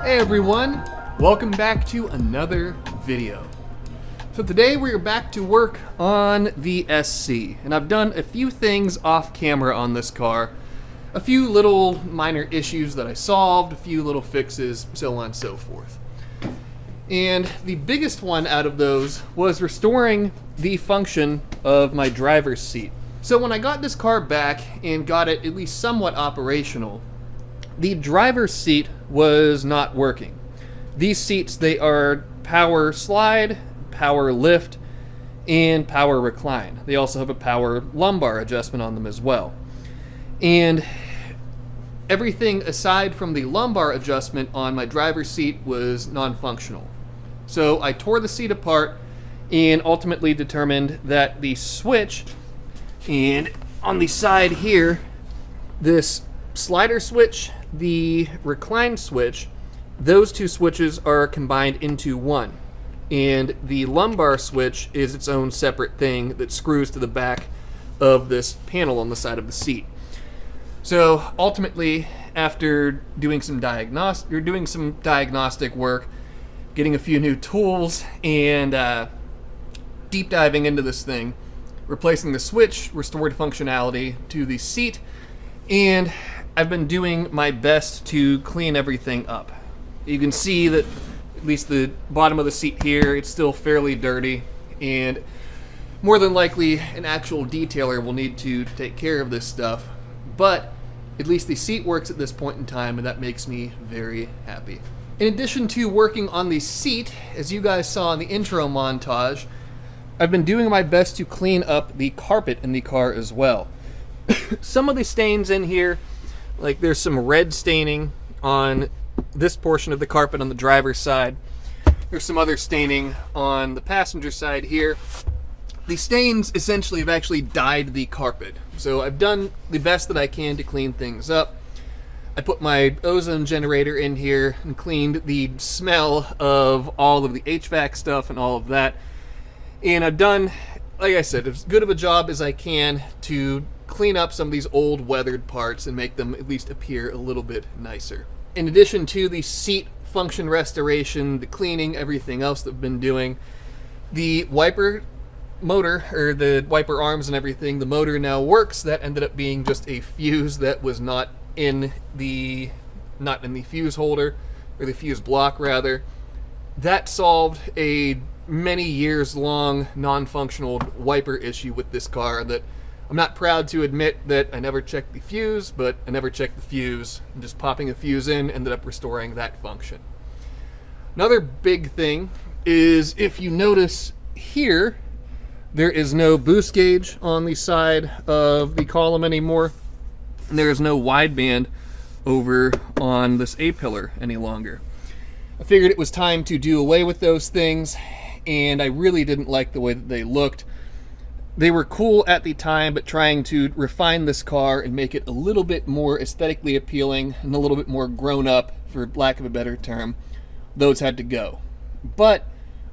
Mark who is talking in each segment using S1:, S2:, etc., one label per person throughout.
S1: Hey everyone, welcome back to another video. So today we're back to work on the SC, and I've done a few things off camera on this car. A few little minor issues that I solved, a few little fixes, so on and so forth. And the biggest one out of those was restoring the function of my driver's seat. So when I got this car back and got it at least somewhat operational, the driver's seat was not working. These seats, they are power slide, power lift, and power recline. They also have a power lumbar adjustment on them as well. And everything aside from the lumbar adjustment on my driver's seat was non-functional. So I tore the seat apart and ultimately determined that the switch, and on the side here, this slider switch, the recline switch, those two switches are combined into one. And the lumbar switch is its own separate thing that screws to the back of this panel on the side of the seat. So ultimately, after doing some diagnostic work, getting a few new tools, and deep diving into this thing, replacing the switch restored functionality to the seat, and I've been doing my best to clean everything up. You can see that at least the bottom of the seat here, it's still fairly dirty, and more than likely an actual detailer will need to take care of this stuff, but at least the seat works at this point in time, and that makes me very happy. In addition to working on the seat, as you guys saw in the intro montage, I've been doing my best to clean up the carpet in the car as well. Some of the stains in here, like there's some red staining on this portion of the carpet on the driver's side. There's some other staining on the passenger side here. The stains essentially have actually dyed the carpet. So I've done the best that I can to clean things up. I put my ozone generator in here and cleaned the smell of all of the HVAC stuff and all of that. And I've done, like I said, as good of a job as I can to clean up some of these old weathered parts and make them at least appear a little bit nicer. In addition to the seat function restoration, the cleaning, everything else that I've been doing, the wiper motor, or the wiper arms and everything, the motor now works. That ended up being just a fuse that was not in the fuse holder, or the fuse block rather. That solved a many years long non-functional wiper issue with this car that I'm not proud to admit that I never checked the fuse, but I never checked the fuse, and just popping a fuse in ended up restoring that function. Another big thing is, if you notice here, there is no boost gauge on the side of the column anymore, and there is no wideband over on this A-pillar any longer. I figured it was time to do away with those things, and I really didn't like the way that they looked. They were cool at the time, but trying to refine this car and make it a little bit more aesthetically appealing and a little bit more grown up, for lack of a better term, those had to go. But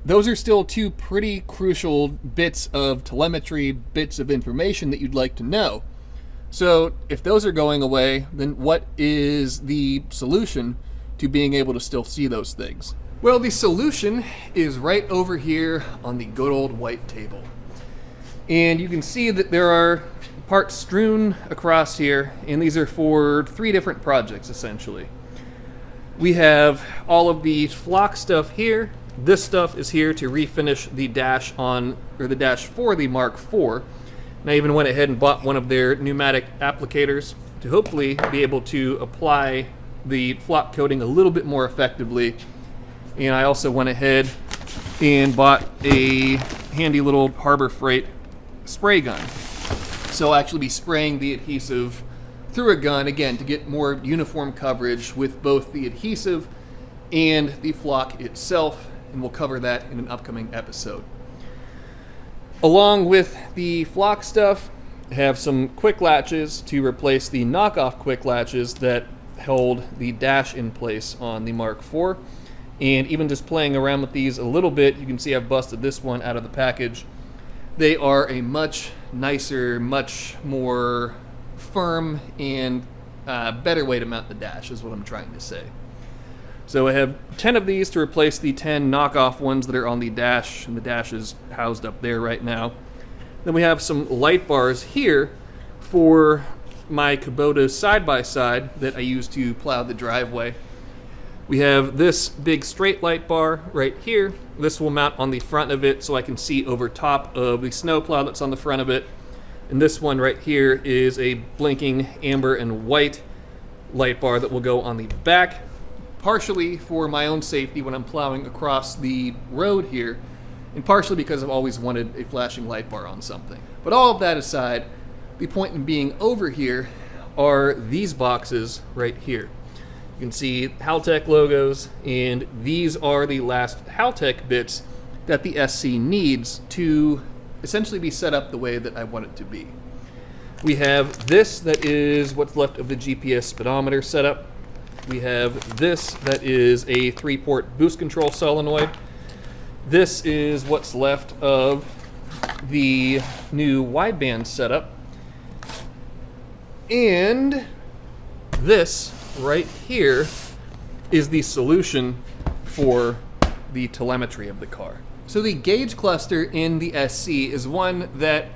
S1: those are still two pretty crucial bits of telemetry, bits of information that you'd like to know. So if those are going away, then what is the solution to being able to still see those things? Well, the solution is right over here on the good old white table. And you can see that there are parts strewn across here, and these are for 3 different projects essentially. We have all of the flock stuff here. This stuff is here to refinish the dash on, or the dash for the Mark IV. And I even went ahead and bought one of their pneumatic applicators to hopefully be able to apply the flock coating a little bit more effectively. And I also went ahead and bought a handy little Harbor Freight spray gun. So I'll actually be spraying the adhesive through a gun, again, to get more uniform coverage with both the adhesive and the flock itself, and we'll cover that in an upcoming episode. Along with the flock stuff, I have some quick latches to replace the knockoff quick latches that held the dash in place on the Mark IV. And even just playing around with these a little bit, you can see I've busted this one out of the package. They are a much nicer, much more firm and better way to mount the dash, is what I'm trying to say. So I have 10 of these to replace the 10 knockoff ones that are on the dash, and the dash is housed up there right now. Then we have some light bars here for my Kubota side-by-side that I use to plow the driveway. We have this big straight light bar right here. This will mount on the front of it so I can see over top of the snowplow that's on the front of it. And this one right here is a blinking amber and white light bar that will go on the back, partially for my own safety when I'm plowing across the road here, and partially because I've always wanted a flashing light bar on something. But all of that aside, the point in being over here are these boxes right here. You can see Haltech logos, and these are the last Haltech bits that the SC needs to essentially be set up the way that I want it to be. We have this that is what's left of the GPS speedometer setup. We have this that is a 3-port boost control solenoid. This is what's left of the new wideband setup. And this right here is the solution for the telemetry of the car. So the gauge cluster in the SC is one that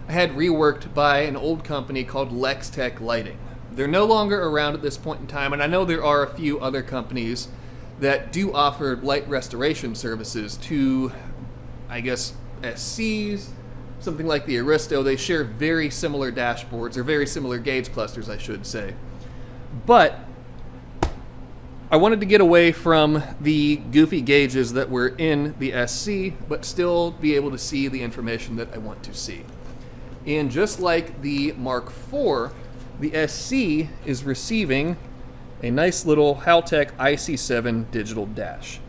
S1: I had reworked by an old company called Lextech Lighting. They're no longer around at this point in time, and I know there are a few other companies that do offer light restoration services to, I guess, SCs, something like the Aristo. They share very similar dashboards, or very similar gauge clusters, I should say. But I wanted to get away from the goofy gauges that were in the SC, but still be able to see the information that I want to see. And just like the Mark IV, the SC is receiving a nice little Haltech IC7 digital dash.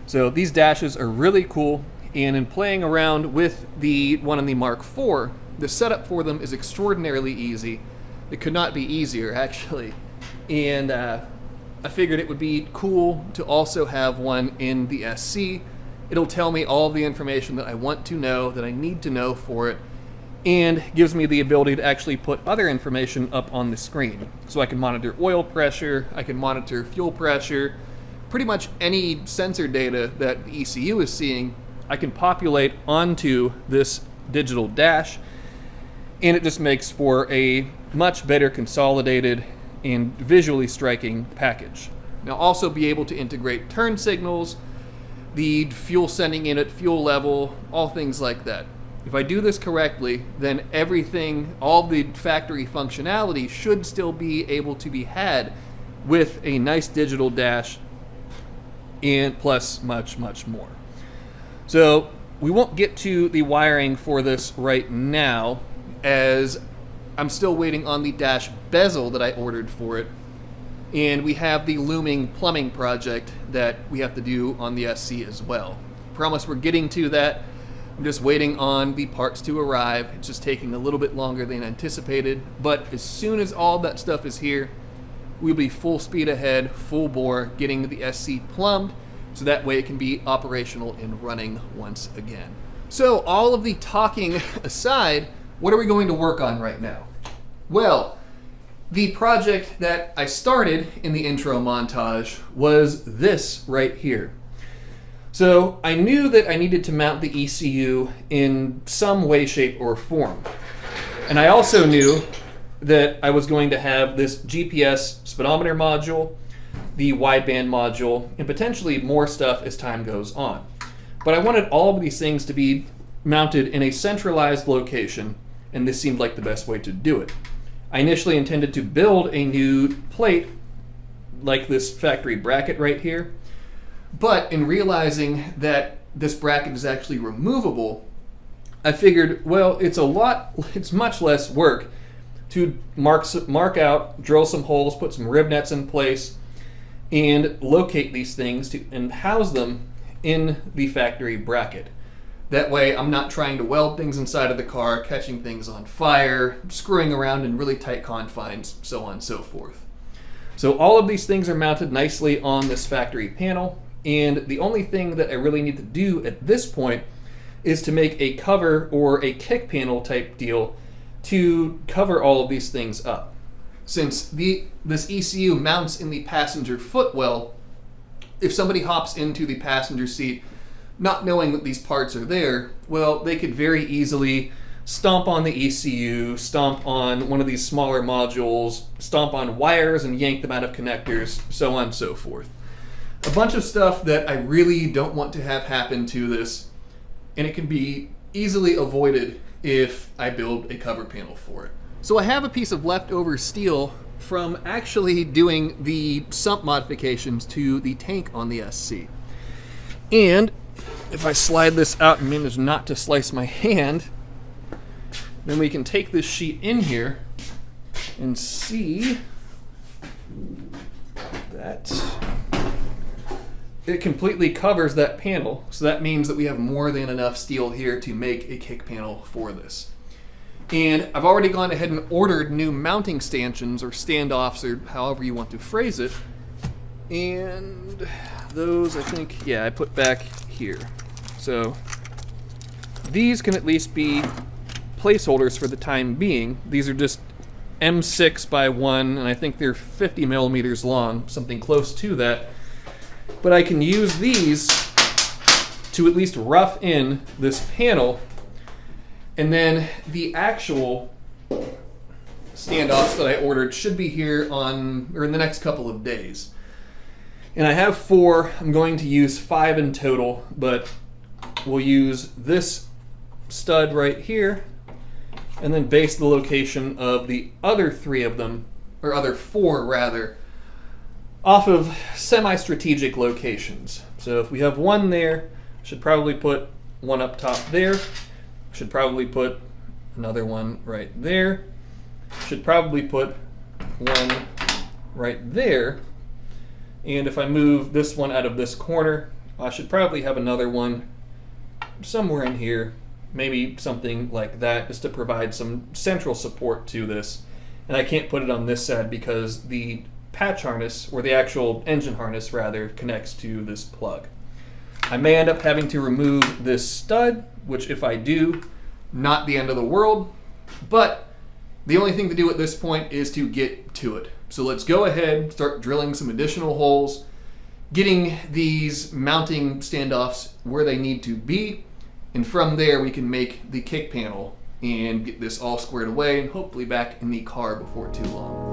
S1: So these dashes are really cool, and in playing around with the one in the Mark IV, the setup for them is extraordinarily easy. It could not be easier, actually. And I figured it would be cool to also have one in the SC. It'll tell me all the information that I want to know, that I need to know for it, and gives me the ability to actually put other information up on the screen. So I can monitor oil pressure, I can monitor fuel pressure, pretty much any sensor data that the ECU is seeing, I can populate onto this digital dash, and it just makes for a much better consolidated and visually striking package. Now also be able to integrate turn signals, the fuel sending in at fuel level, all things like that. If I do this correctly, then everything, all the factory functionality should still be able to be had with a nice digital dash, and plus much, much more. So we won't get to the wiring for this right now, as I'm still waiting on the dash bezel that I ordered for it, and we have the looming plumbing project that we have to do on the SC as well. Promise we're getting to that. I'm just waiting on the parts to arrive. It's just taking a little bit longer than anticipated, but as soon as all that stuff is here, we'll be full speed ahead, full bore, getting the SC plumbed, so that way it can be operational and running once again. So all of the talking aside, what are we going to work on right now? Well, the project that I started in the intro montage was this right here. So I knew that I needed to mount the ECU in some way, shape, or form. And I also knew that I was going to have this GPS speedometer module, the wideband module, and potentially more stuff as time goes on. But I wanted all of these things to be mounted in a centralized location, and this seemed like the best way to do it. I initially intended to build a new plate like this factory bracket right here, but in realizing that this bracket is actually removable, I figured, well, it's much less work to mark out, drill some holes, put some rib nets in place, and locate these things and house them in the factory bracket. That way I'm not trying to weld things inside of the car, catching things on fire, screwing around in really tight confines, so on and so forth. So all of these things are mounted nicely on this factory panel, and the only thing that I really need to do at this point is to make a cover or a kick panel type deal to cover all of these things up. Since this ECU mounts in the passenger footwell, if somebody hops into the passenger seat not knowing that these parts are there, well, they could very easily stomp on the ECU, stomp on one of these smaller modules, stomp on wires and yank them out of connectors, so on and so forth. A bunch of stuff that I really don't want to have happen to this, and it can be easily avoided if I build a cover panel for it. So I have a piece of leftover steel from actually doing the sump modifications to the tank on the SC. And if I slide this out and manage not to slice my hand, then we can take this sheet in here and see that it completely covers that panel. So that means that we have more than enough steel here to make a kick panel for this. And I've already gone ahead and ordered new mounting stanchions or standoffs or however you want to phrase it. And those, I think, yeah, I put back here. So these can at least be placeholders for the time being. These are just M6 by 1, and I think they're 50 millimeters long, something close to that. But I can use these to at least rough in this panel, and then the actual standoffs that I ordered should be here in the next couple of days. And I have 4. I'm going to use 5 in total, but we'll use this stud right here and then base the location of the other 3 of them, or other 4 rather, off of semi-strategic locations. So if we have 1 there, should probably put 1 up top there, should probably put another 1 right there, should probably put 1 right there, and if I move this one out of this corner, I should probably have another 1 somewhere in here, maybe something like that, just to provide some central support to this. And I can't put it on this side because the patch harness, or the actual engine harness rather, connects to this plug. I may end up having to remove this stud, which if I do, not the end of the world, but the only thing to do at this point is to get to it. So let's go ahead, start drilling some additional holes, getting these mounting standoffs where they need to be, and from there we can make the kick panel and get this all squared away and hopefully back in the car before too long.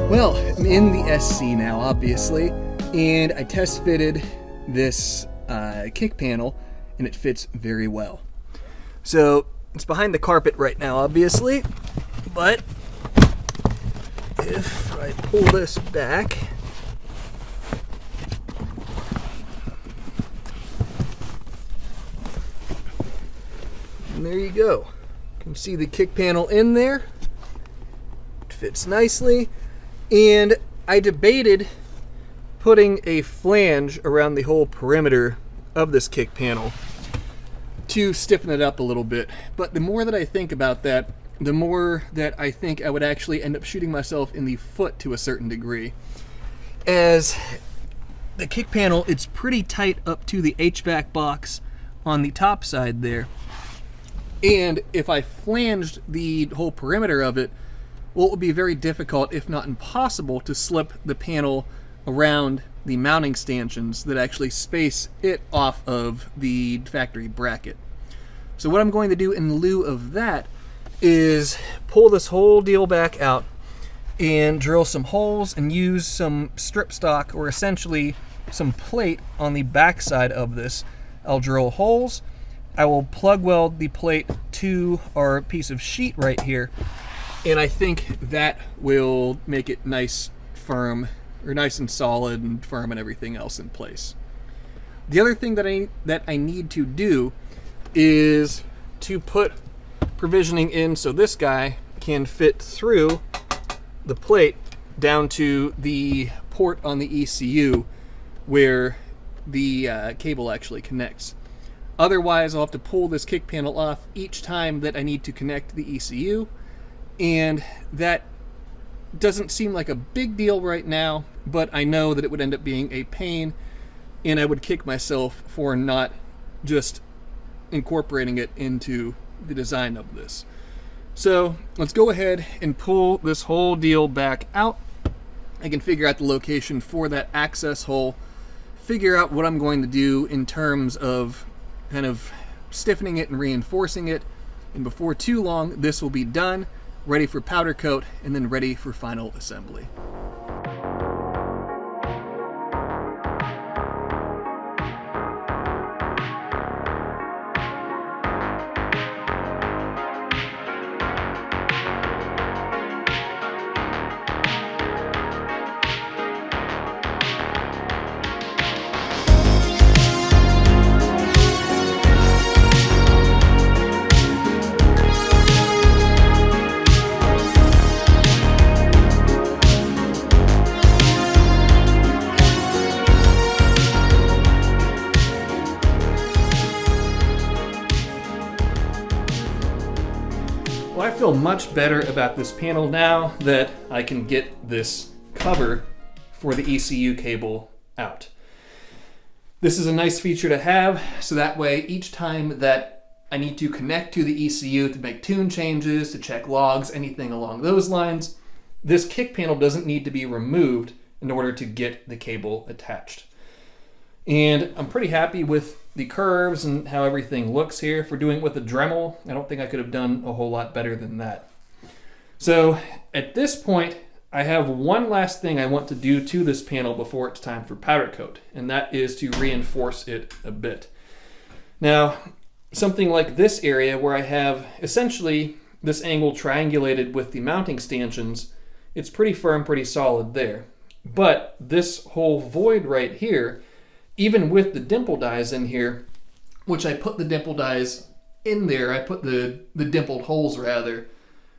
S1: Well, I'm in the SC now, obviously, and I test fitted this kick panel, and it fits very well. So it's behind the carpet right now, obviously, but if I pull this back, and there you go. You can see the kick panel in there. It fits nicely. And I debated putting a flange around the whole perimeter of this kick panel to stiffen it up a little bit. But the more that I think about that, the more that I think I would actually end up shooting myself in the foot to a certain degree. As the kick panel, it's pretty tight up to the HVAC box on the top side there. And if I flanged the whole perimeter of it, well, it would be very difficult, if not impossible, to slip the panel around the mounting stanchions that actually space it off of the factory bracket. So what I'm going to do in lieu of that is pull this whole deal back out and drill some holes and use some strip stock, or essentially some plate on the back side of this. I'll drill holes. I will plug weld the plate to our piece of sheet right here, and I think that will make it nice, firm, or nice and solid and firm and everything else in place. The other thing that I need to do is to put provisioning in so this guy can fit through the plate down to the port on the ECU where the cable actually connects. Otherwise, I'll have to pull this kick panel off each time that I need to connect the ECU, and that doesn't seem like a big deal right now, but I know that it would end up being a pain, and I would kick myself for not just incorporating it into the design of this. So let's go ahead and pull this whole deal back out. I can figure out the location for that access hole, figure out what I'm going to do in terms of kind of stiffening it and reinforcing it, and before too long this will be done, ready for powder coat, and then ready for final assembly. Well, I feel much better about this panel now that I can get this cover for the ECU cable out. This is a nice feature to have, so that way each time that I need to connect to the ECU to make tune changes, to check logs, anything along those lines, this kick panel doesn't need to be removed in order to get the cable attached. And I'm pretty happy with the curves and how everything looks here. For doing it with a Dremel, I don't think I could have done a whole lot better than that. So at this point, I have one last thing I want to do to this panel before it's time for powder coat, and that is to reinforce it a bit. Now, something like this area where I have essentially this angle triangulated with the mounting stanchions, it's pretty firm, pretty solid there. But this whole void right here, even with the dimple dies in here, which I put the dimple dies in there, I put the dimpled holes rather,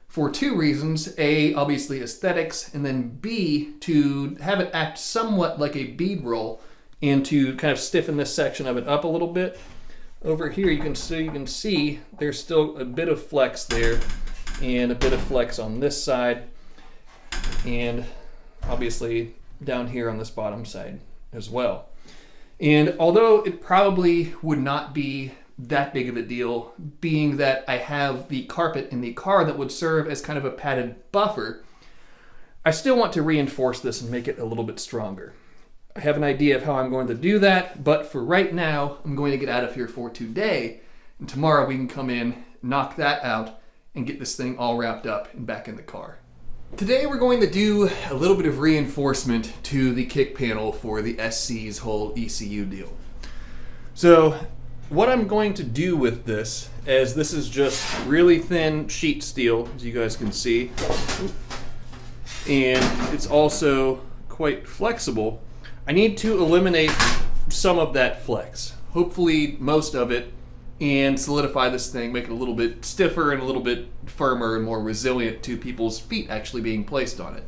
S1: for two reasons. A, obviously aesthetics, and then B, to have it act somewhat like a bead roll and to kind of stiffen this section of it up a little bit. Over here you can see there's still a bit of flex there and a bit of flex on this side, and obviously down here on this bottom side as well. And although it probably would not be that big of a deal, being that I have the carpet in the car that would serve as kind of a padded buffer, I still want to reinforce this and make it a little bit stronger. I have an idea of how I'm going to do that, but for right now, I'm going to get out of here for today, and tomorrow we can come in, knock that out, and get this thing all wrapped up and back in the car. Today we're going to do a little bit of reinforcement to the kick panel for the SC's whole ECU deal. So what I'm going to do with this, as this is just really thin sheet steel, as you guys can see, and it's also quite flexible, I need to eliminate some of that flex, hopefully most of it, and solidify this thing, make it a little bit stiffer and a little bit firmer and more resilient to people's feet actually being placed on it.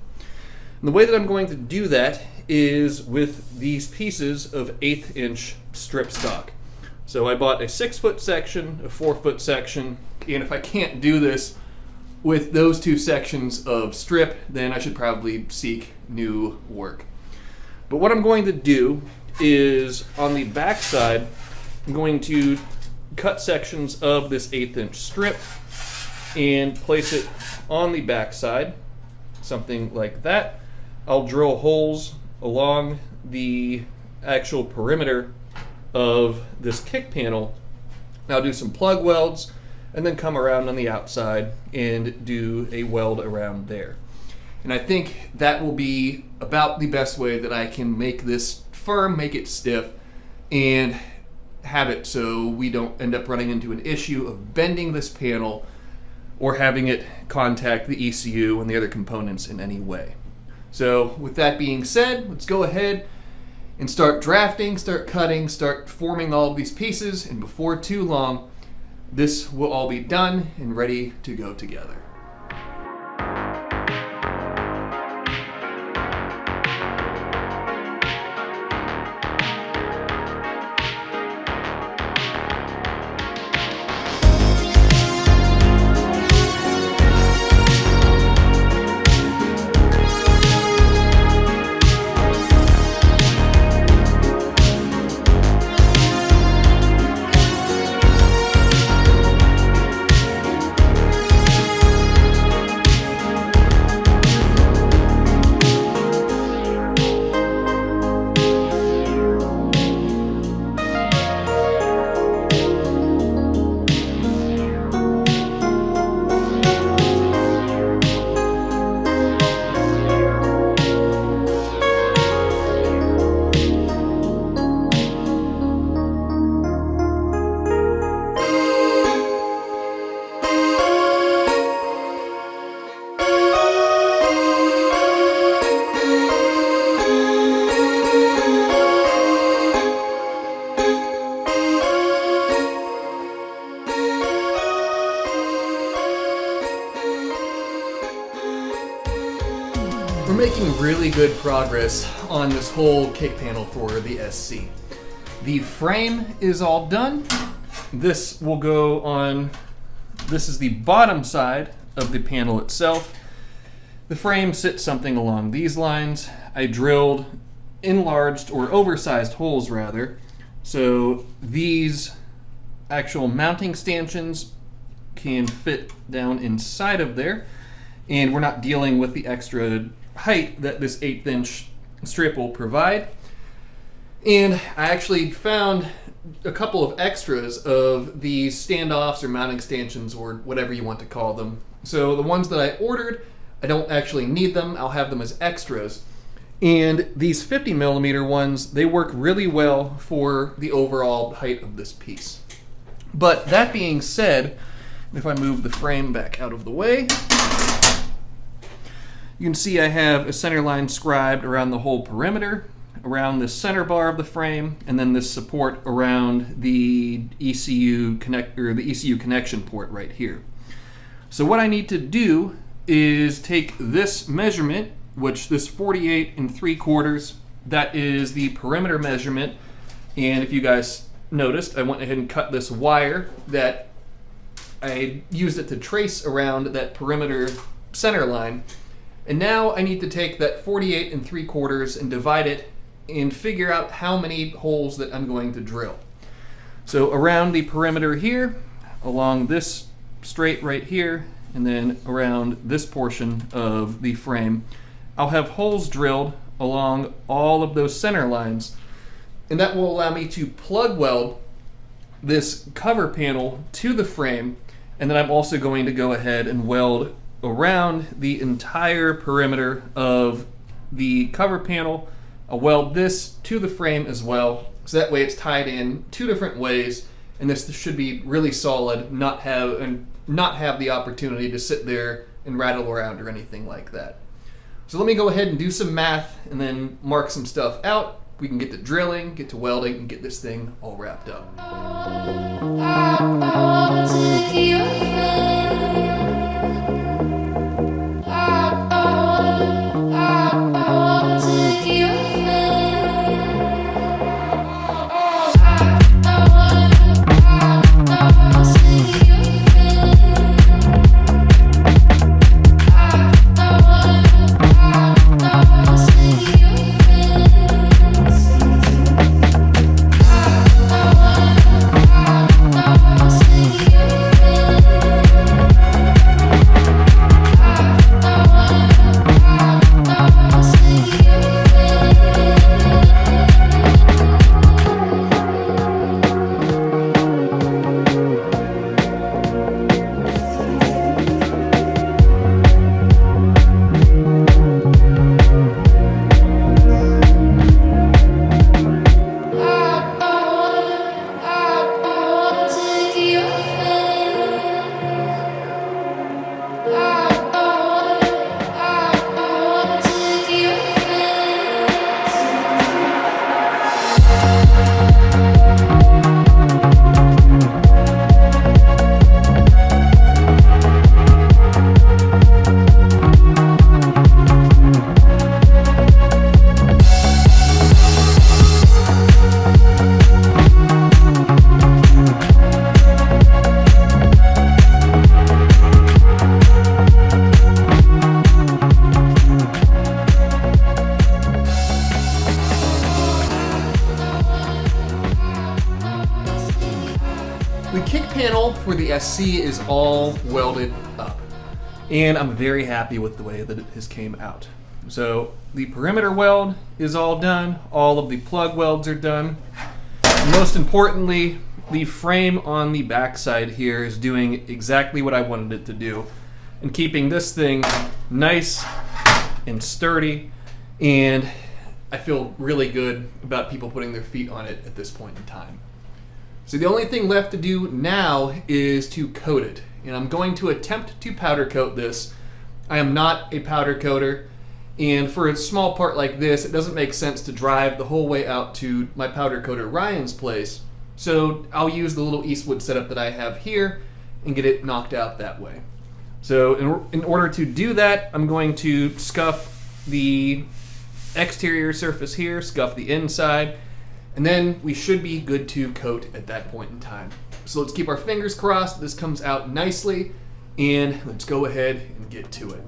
S1: And the way that I'm going to do that is with these pieces of 1/8 inch strip stock. So I bought a 6-foot section, a 4-foot section, and if I can't do this with those two sections of strip, then I should probably seek new work. But what I'm going to do is on the back side, I'm going to cut sections of this 1/8 inch strip and place it on the back side. something like that. I'll drill holes along the actual perimeter of this kick panel. I'll do some plug welds and then come around on the outside and do a weld around there. And I think that will be about the best way that I can make this firm, make it stiff, and have it so we don't end up running into an issue of bending this panel or having it contact the ECU and the other components in any way. So with that being said, let's go ahead and start drafting, start cutting, start forming all of these pieces, and before too long, this will all be done and ready to go together. We're making really good progress on this whole kick panel for the SC. The frame is all done. This will go on, this is the bottom side of the panel itself. The frame sits something along these lines. I drilled enlarged or oversized holes rather, so these actual mounting stanchions can fit down inside of there, and we're not dealing with the extra height that this 1/8 inch strip will provide. And I actually found a couple of extras of these standoffs or mounting stanchions or whatever you want to call them. So the ones that I ordered, I don't actually need them. I'll have them as extras. And these 50mm ones, they work really well for the overall height of this piece. But that being said, if I move the frame back out of the way, you can see I have a center line scribed around the whole perimeter, around the center bar of the frame, and then this support around the ECU connection port right here. So what I need to do is take this measurement, which this 48 3/4, that is the perimeter measurement. And if you guys noticed, I went ahead and cut this wire that I used it to trace around that perimeter center line. And now I need to take that 48 3/4 and divide it and figure out how many holes that I'm going to drill. So around the perimeter here, along this straight right here, and then around this portion of the frame, I'll have holes drilled along all of those center lines, and that will allow me to plug weld this cover panel to the frame. And then I'm also going to go ahead and weld around the entire perimeter of the cover panel. I'll weld this to the frame as well, so that way it's tied in two different ways, and this should be really solid, not have the opportunity to sit there and rattle around or anything like that. So let me go ahead and do some math and then mark some stuff out. We can get to drilling, get to welding, and get this thing all wrapped up. the SC is all welded up. And I'm very happy with the way that it has came out. So the perimeter weld is all done. All of the plug welds are done. And most importantly, the frame on the backside here is doing exactly what I wanted it to do and keeping this thing nice and sturdy. And I feel really good about people putting their feet on it at this point in time. So the only thing left to do now is to coat it. And I'm going to attempt to powder coat this. I am not a powder coater, and for a small part like this, it doesn't make sense to drive the whole way out to my powder coater Ryan's place. So I'll use the little Eastwood setup that I have here and get it knocked out that way. So in order to do that, I'm going to scuff the exterior surface here, scuff the inside, and then we should be good to coat at that point in time. So let's keep our fingers crossed this comes out nicely, and let's go ahead and get to it.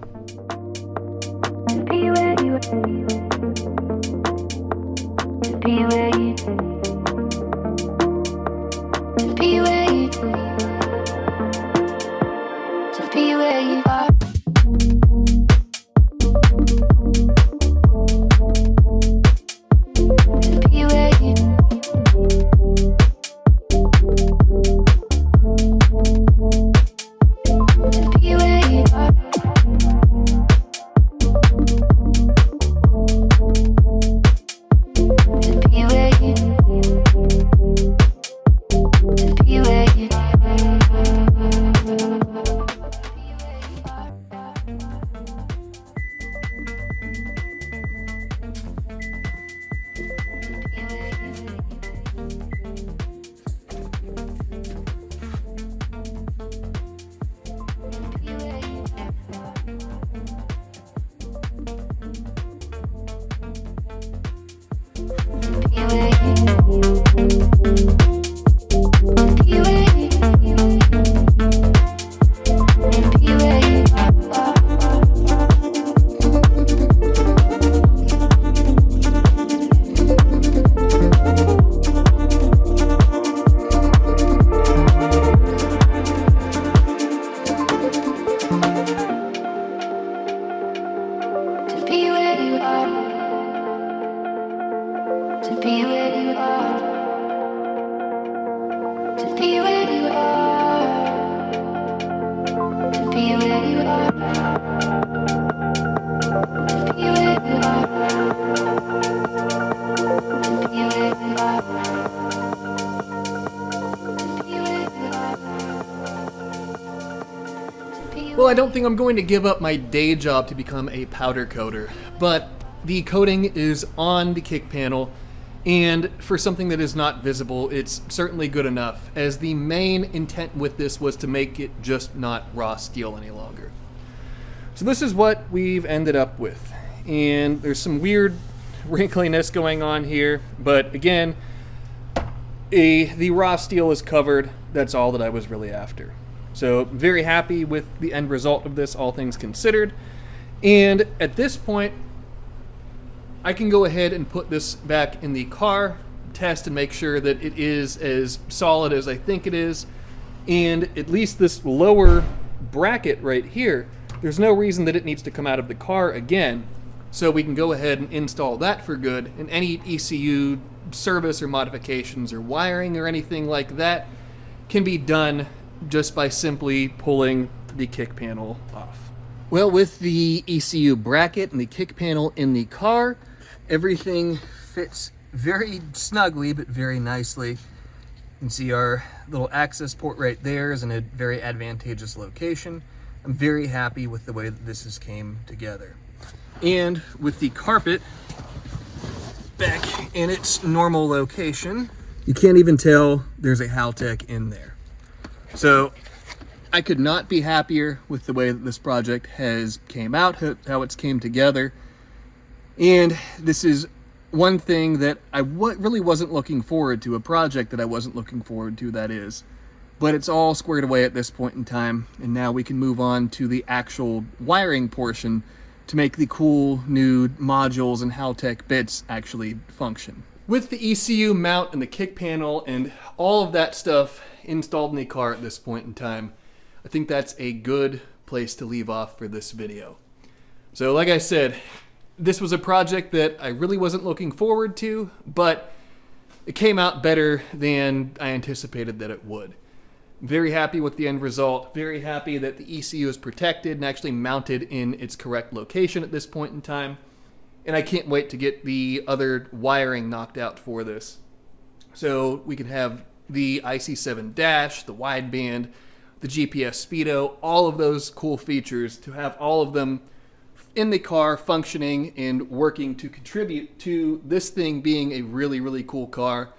S1: Well, I don't think I'm going to give up my day job to become a powder coater, but the coating is on the kick panel, and for something that is not visible, it's certainly good enough, as the main intent with this was to make it just not raw steel any longer. So this is what we've ended up with, and there's some weird wrinkliness going on here, but again, the raw steel is covered. That's all that I was really after. So very happy with the end result of this, all things considered. And at this point, I can go ahead and put this back in the car, test and make sure that it is as solid as I think it is. And at least this lower bracket right here, there's no reason that it needs to come out of the car again. So we can go ahead and install that for good. And any ECU service or modifications or wiring or anything like that can be done just by simply pulling the kick panel off. Well, with the ECU bracket and the kick panel in the car, everything fits very snugly but very nicely. You can see our little access port right there is in a very advantageous location. I'm very happy with the way that this has came together. And with the carpet back in its normal location, you can't even tell there's a Haltech in there. So I could not be happier with the way that this project has came out, how it's came together. And this is one thing that I really wasn't looking forward to, a project that I wasn't looking forward to, that is. But it's all squared away at this point in time, and now we can move on to the actual wiring portion to make the cool new modules and Haltech bits actually function. With the ECU mount and the kick panel and all of that stuff installed in the car at this point in time, I think that's a good place to leave off for this video. So like I said, this was a project that I really wasn't looking forward to, but it came out better than I anticipated that it would. Very happy with the end result. Very happy that the ECU is protected and actually mounted in its correct location at this point in time. And I can't wait to get the other wiring knocked out for this. So we can have the IC7 dash, the wideband, the GPS speedo, all of those cool features, to have all of them in the car functioning and working to contribute to this thing being a really, really cool car.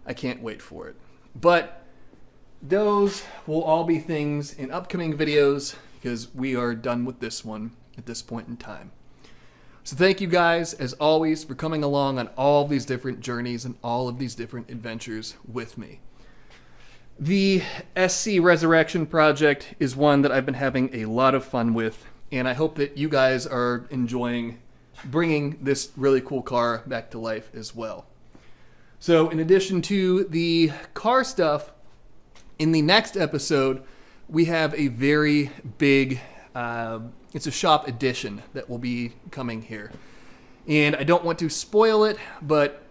S1: I can't wait for it. But those will all be things in upcoming videos because we are done with this one at this point in time. So thank you guys, as always, for coming along on all of these different journeys and all of these different adventures with me. The SC Resurrection project is one that I've been having a lot of fun with, and I hope that you guys are enjoying bringing this really cool car back to life as well. So in addition to the car stuff, in the next episode, we have a very big, it's a shop edition that will be coming here. And I don't want to spoil it, but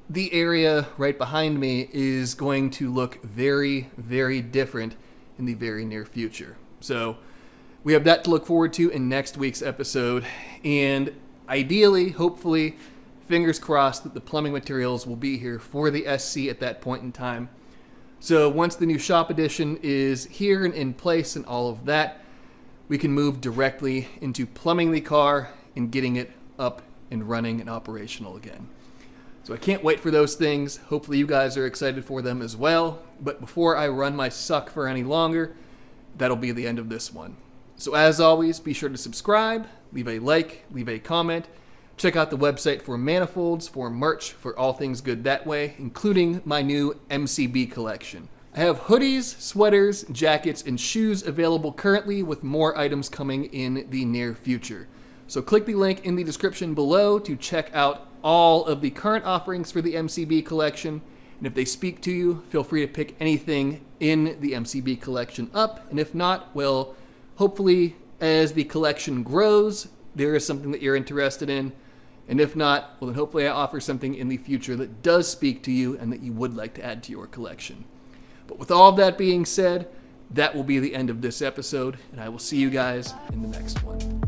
S1: the area right behind me is going to look very, very different in the very near future. So we have that to look forward to in next week's episode. And ideally, hopefully, fingers crossed that the plumbing materials will be here for the SC at that point in time. So once the new shop edition is here and in place and all of that, we can move directly into plumbing the car and getting it up and running and operational again. So I can't wait for those things. Hopefully you guys are excited for them as well. But before I run my suck for any longer, that'll be the end of this one. So as always, be sure to subscribe, leave a like, leave a comment. Check out the website for manifolds, for merch, for all things good that way, including my new MCB collection. I have hoodies, sweaters, jackets, and shoes available currently, with more items coming in the near future. So click the link in the description below to check out all of the current offerings for the MCB collection. And if they speak to you, feel free to pick anything in the MCB collection up. And if not, well, hopefully as the collection grows, there is something that you're interested in. And if not, well then hopefully I offer something in the future that does speak to you and that you would like to add to your collection. But with all of that being said, that will be the end of this episode, and I will see you guys in the next one.